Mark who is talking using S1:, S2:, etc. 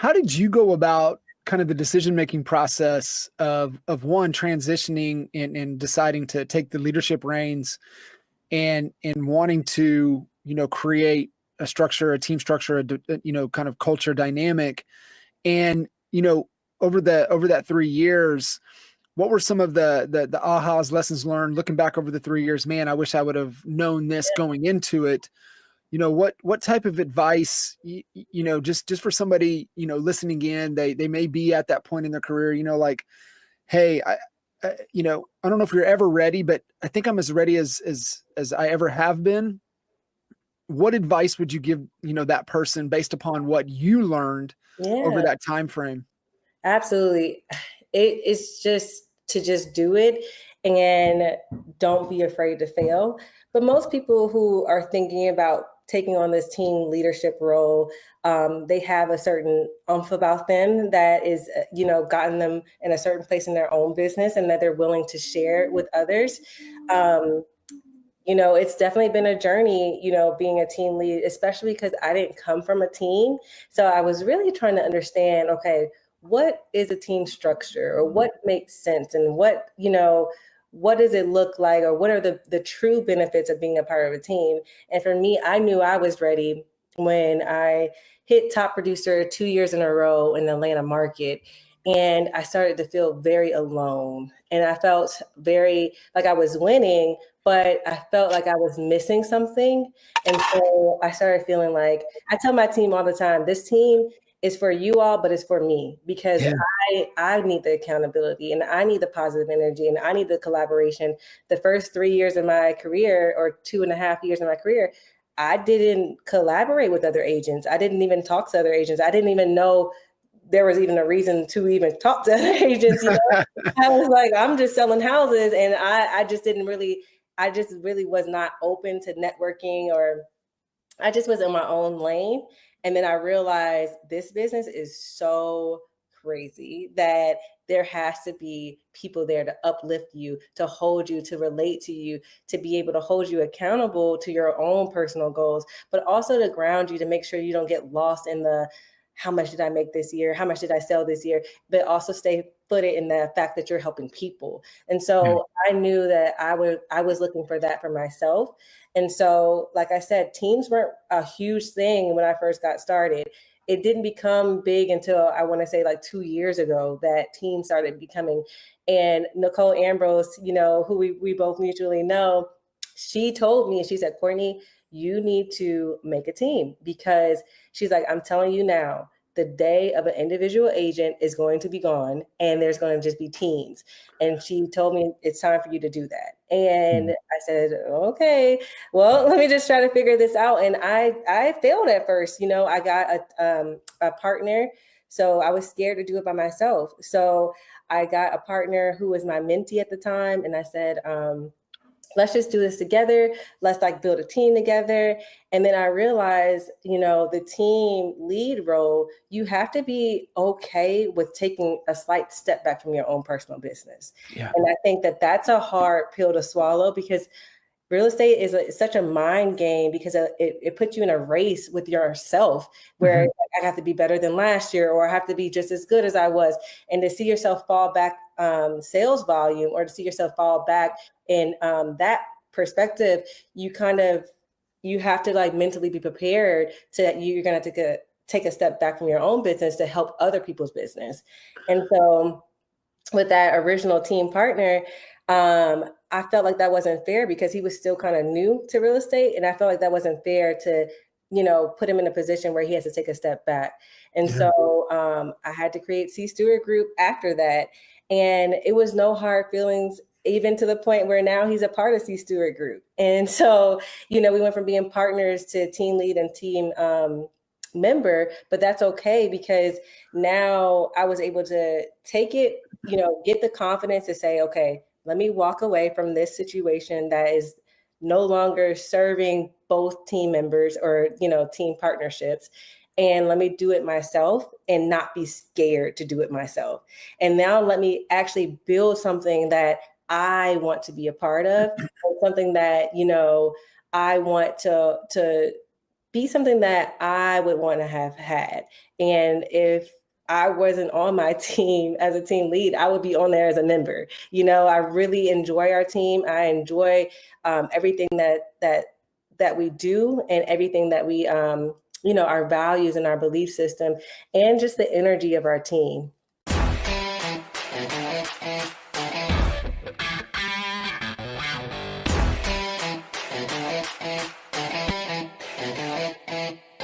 S1: how did you go about kind of the decision-making process of one transitioning and deciding to take the leadership reins and wanting to, create a structure, a team structure, kind of culture dynamic. And, over that 3 years, what were some of the ahas, lessons learned, looking back over the 3 years? Man, I wish I would have known this going into it. What type of advice, just for somebody, listening in, they may be at that point in their career, like, hey, I don't know if you're ever ready, but I think I'm as ready as I ever have been. What advice would you give, that person based upon what you learned over
S2: Yeah,
S1: that time frame?
S2: absolutely. It's just to just do it and don't be afraid to fail. But most people who are thinking about taking on this team leadership role, they have a certain umph about them that is, gotten them in a certain place in their own business and that they're willing to share with others. Um, it's definitely been a journey, being a team lead, especially because I didn't come from a team. So I was really trying to understand, okay, what is a team structure or what makes sense and what does it look like or what are the true benefits of being a part of a team? And for me, I knew I was ready when I hit top producer 2 years in a row in the Atlanta market. And I started to feel very alone. And I felt very like I was winning, but I felt like I was missing something. And so I started feeling like I tell my team all the time, this team is for you all, but it's for me because
S1: Yeah.
S2: I need the accountability and I need the positive energy and I need the collaboration. The first 3 years of my career or 2.5 years of my career, I didn't collaborate with other agents. I didn't even talk to other agents. I didn't even know there was even a reason to even talk to other agents. I was like, I'm just selling houses, and I just didn't really, I just really was not open to networking, or I just was in my own lane. And then I realized this business is so crazy that there has to be people there to uplift you, to hold you, to relate to you, to be able to hold you accountable to your own personal goals, but also to ground you, to make sure you don't get lost in the how much did I make this year? How much did I sell this year? But also stay footed in the fact that you're helping people. And
S1: Yeah.
S2: so I knew that I was looking for that for myself. And so, like I said, teams weren't a huge thing when I first got started. It didn't become big until I want to say like 2 years ago that teams started becoming. And Nicole Ambrose, who we both mutually know, she told me, she said, Courtney, you need to make a team because she's like, I'm telling you now, the day of an individual agent is going to be gone and there's going to just be teams. And she told me it's time for you to do that. And I said, okay, well, let me just try to figure this out. And I failed at first. I got a partner. So I was scared to do it by myself. So I got a partner who was my mentee at the time. And I said, let's just do this together. Let's like build a team together. And then I realized, the team lead role, you have to be okay with taking a slight step back from your own personal business.
S1: Yeah.
S2: And I think that that's a hard pill to swallow because real estate is such a mind game because it puts you in a race with yourself where I have to be better than last year or I have to be just as good as I was. And to see yourself fall back sales volume or to see yourself fall back in that perspective, you have to like mentally be prepared to you're going to take a step back from your own business to help other people's business. And so with that original team partner, I felt like that wasn't fair because he was still kind of new to real estate. And I felt like that wasn't fair to, put him in a position where he has to take a step back. And
S1: Yeah.
S2: so I had to create C Stewart Group after that. And it was no hard feelings, even to the point where now he's a part of C Stewart Group. And so, we went from being partners to team lead and team member, but that's okay because now I was able to take it, get the confidence to say, okay, let me walk away from this situation that is no longer serving both team members or, team partnerships. And let me do it myself and not be scared to do it myself. And now let me actually build something that I want to be a part of, something that, I want to be something that I would want to have had. And if I wasn't on my team as a team lead, I would be on there as a member. I really enjoy our team. I enjoy everything that we do, and everything that we, our values and our belief system, and just the energy of our team.